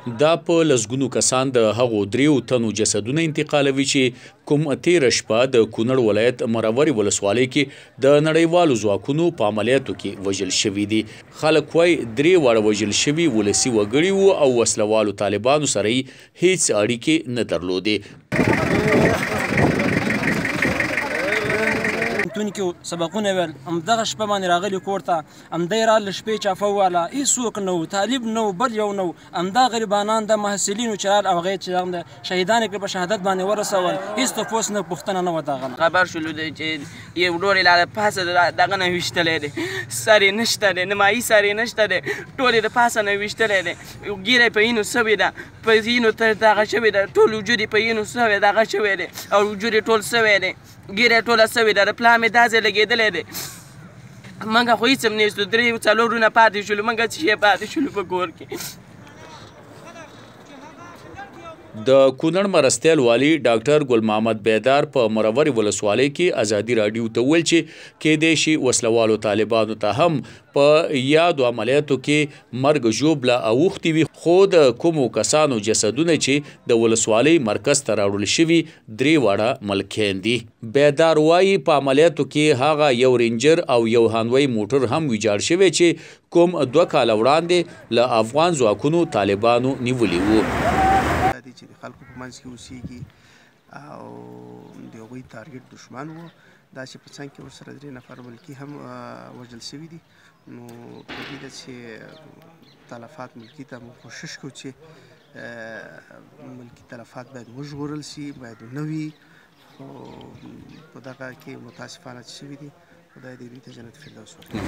دا په لسګونو کسان د هغو 3 تنو جسدونه انتقالوي چې کوم تیره شپه د کونړ ولایت مروري ولسوالۍ کې د نړیوالو ځواکونو په عملیاتو کې وژل شوي دي. خلک وایي 3 واړه وژل شوي ولسي وګړي وو او وسلوالو طالبانو سره یې هیڅ اړیکې نه درلودې. پوهنتون کې سبقونه ویل همدغه شپه باندې راغلي کور ته همدی راله شپې چافه وواله هېڅوک نه و طالب نه و بل یو نه و همدا غریبانان د محصلینو چې رال او هغه چې شهیدان یې کړل په شهادت باندې ورسول هېڅ تپوس نه پوښتنه نه وه د هغه نه. خبر شولو دی چې یو ورور یې لا پاسه دغه نه ویشتلی دی سر یې نشته دی نمایي سر یې نشته دی ټول یې د پاسه نه ویشتلی دی ږیره یې په اینو سوې ده په اینو دغه شوې ده ټول وجود یې په اینو سوی دغه شوی دی او وجود یې ټول سوی دی ږیره یې ټوله سوې ده د پلار مې دا ځای لګېدلی دی موږ خو هېڅ هم نشتو 3-4 ورونه پاتې شولو موږ څه شی پاتې شولو په کور کې. د کونړ مرستیال والي ډاکټر ګل محمد بیدار په مروري ولسوالۍ کې ازادي راډیو ته وویل چې کیدای شي وسلوالو طالبانو ته هم په یادو عملیاتو کې مرګ ژوبله اوښتي وي خو د کومو کسانو جسدونه چې د ولسوالۍ مرکز ته راوړل شوي 3 واړه ملکیان دي. بیدار وایي په عملیاتو کې هغه یو رینجر او یو هانوی موټر هم ویجاړ شوی چې کوم 2 کاله وړاندې له افغان ځواکونو طالبانو نیولي وو. چې د خلکو په منځ کې اوسېږي او د هغوی تارګټ دښمن و داسې په څنګ کې ورسره 3 نفر ملکي هم وژل شوي دي. نو په دې ده چې تلفات ملکي ته موږ کوشش کوو چې ملکي تلفات باید وژغورل شي باید نه وي خو په دغه کې متاسفانه څه شوي دي خدای دې دوی ته جنت فردوس ورکړي.